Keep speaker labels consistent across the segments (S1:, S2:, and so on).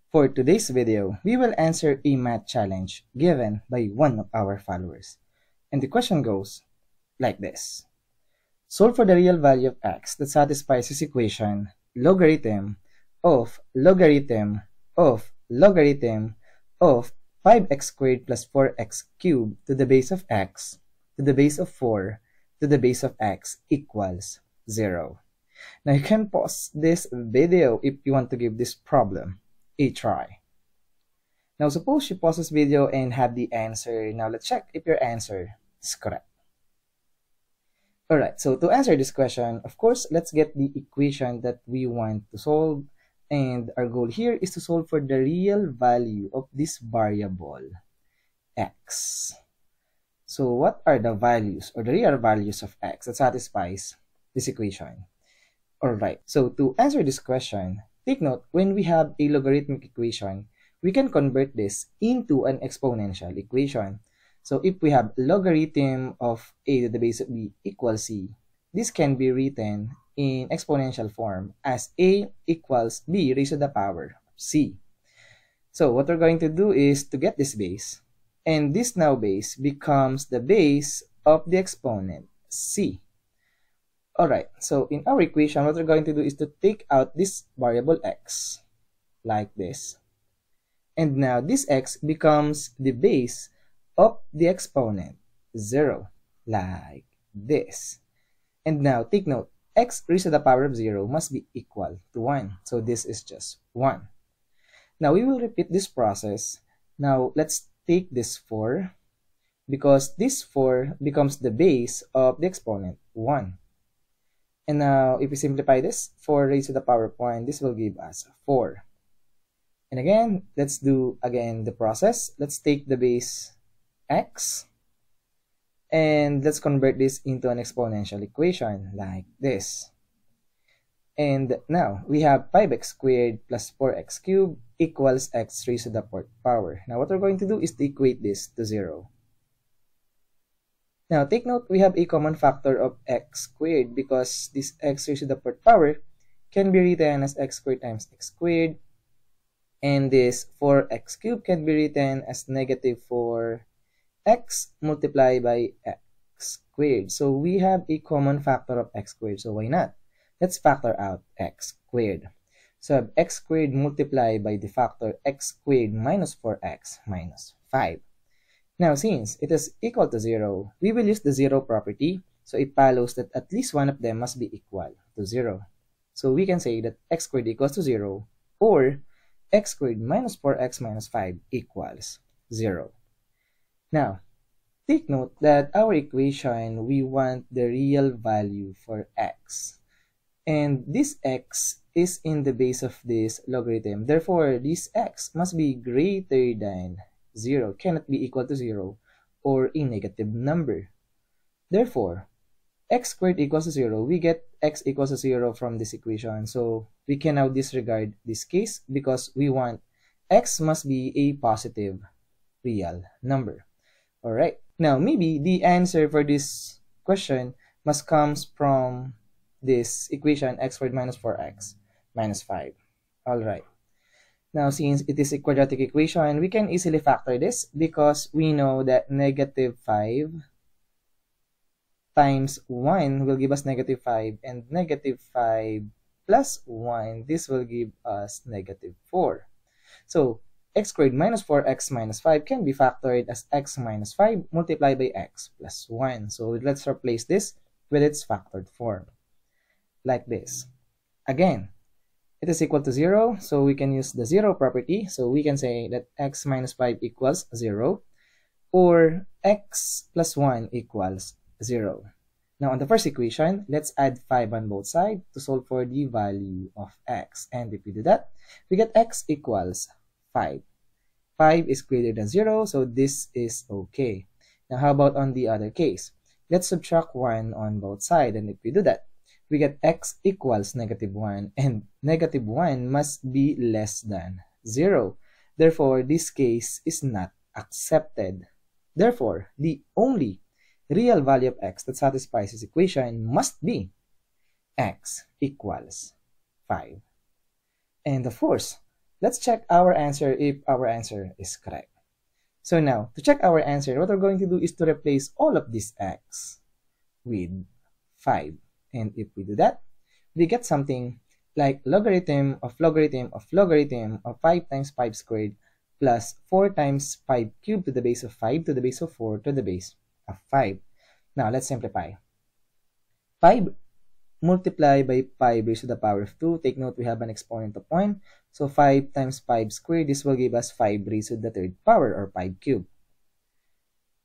S1: For today's video, we will answer a math challenge given by one of our followers. And the question goes like this. Solve for the real value of x that satisfies this equation, logarithm of logarithm of logarithm of 5x squared plus 4x cubed to the base of x to the base of 4 to the base of x equals 0. Now you can pause this video if you want to give this problem a try. Now suppose you pause this video and have the answer. Now let's check if your answer is correct. Alright, so to answer this question, of course, let's get the equation that we want to solve. And our goal here is to solve for the real value of this variable, x. So what are the values or the real values of x that satisfies this equation? Alright, so to answer this question, take note, when we have a logarithmic equation, we can convert this into an exponential equation. So if we have logarithm of a to the base of b equals c, this can be written in exponential form as a equals b raised to the power of c. So what we're going to do is to get this base, and this now base becomes the base of the exponent c. Alright, so in our equation, what we're going to do is to take out this variable x, like this. And now this x becomes the base of the exponent 0, like this. And now take note, x raised to the power of 0 must be equal to 1. So this is just 1. Now we will repeat this process. Now let's take this 4, because this 4 becomes the base of the exponent 1. And now, if we simplify this, 4 raised to the power of 1, this will give us 4. And again, let's do again the process. Let's take the base x, and let's convert this into an exponential equation like this. And now, we have 5x squared plus 4x cubed equals x raised to the 4th power. Now, what we're going to do is to equate this to 0. Now, take note, we have a common factor of x squared because this x raised to the 4th power can be written as x squared times x squared, and this 4x cubed can be written as negative 4x multiplied by x squared. So we have a common factor of x squared, so why not? Let's factor out x squared. So I have x squared multiplied by the factor x squared minus 4x minus 5. Now, since it is equal to 0, we will use the 0 property. So it follows that at least one of them must be equal to 0. So we can say that x squared equals to 0, or x squared minus 4x minus 5 equals 0. Now, take note that our equation, we want the real value for x. And this x is in the base of this logarithm. Therefore, this x must be greater than 0, cannot be equal to 0, or a negative number. Therefore, x squared equals to 0, we get x equals to 0 from this equation. So we can now disregard this case because we want x must be a positive real number. Alright, now maybe the answer for this question must comes from this equation x squared minus 4x minus 5. Alright. Now, since it is a quadratic equation, we can easily factor this because we know that negative 5 times 1 will give us negative 5, and negative 5 plus 1, this will give us negative 4. So, x squared minus 4x minus 5 can be factored as x minus 5 multiplied by x plus 1. So, let's replace this with its factored form, like this. Again, it is equal to 0, so we can use the 0 property. So we can say that x minus 5 equals 0, or x plus 1 equals 0. Now, on the first equation, let's add 5 on both sides to solve for the value of x. And if we do that, we get x equals 5. 5 is greater than 0, so this is okay. Now, how about on the other case? Let's subtract 1 on both sides, and if we do that, we get x equals negative 1, and negative 1 must be less than 0. Therefore, this case is not accepted. Therefore, the only real value of x that satisfies this equation must be x equals 5. And of course, let's check our answer if our answer is correct. So now, to check our answer, what we're going to do is to replace all of these x with 5. And if we do that, we get something like logarithm of logarithm of logarithm of 5 times 5 squared plus 4 times 5 cubed to the base of 5 to the base of 4 to the base of 5. Now, let's simplify. 5 multiply by 5 raised to the power of 2. Take note, we have an exponent of 1. So 5 times 5 squared, this will give us 5 raised to the third power, or 5 cubed.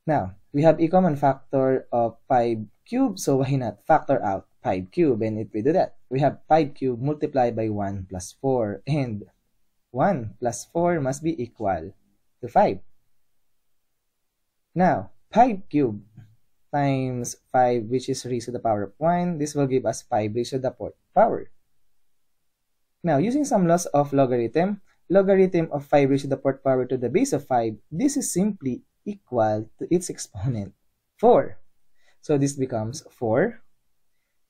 S1: Now, we have a common factor of 5 cubed, so why not factor out 5 cubed? And if we do that, we have 5 cubed multiplied by 1 plus 4. And 1 plus 4 must be equal to 5. Now, 5 cubed times 5, which is raised to the power of 1, this will give us 5 raised to the fourth power. Now, using some laws of logarithm, logarithm of 5 raised to the fourth power to the base of 5, this is simply equal to its exponent, 4. So this becomes 4.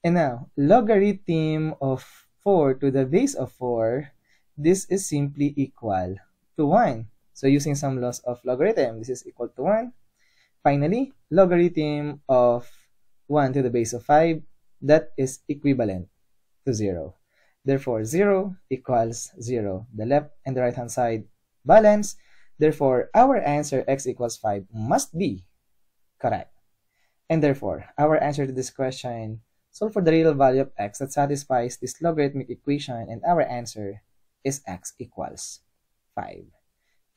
S1: And now, logarithm of 4 to the base of 4, this is simply equal to 1. So using some laws of logarithm, this is equal to 1. Finally, logarithm of 1 to the base of 5, that is equivalent to 0. Therefore, 0 equals 0. The left and the right hand side balance. Therefore, our answer x equals 5 must be correct. And therefore, our answer to this question, solve for the real value of x that satisfies this logarithmic equation, and our answer is x equals 5.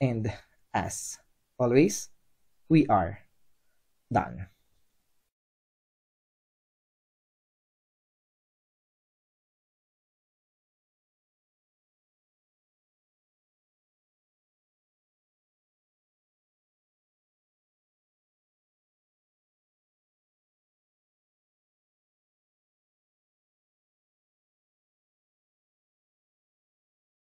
S1: And as always, we are done.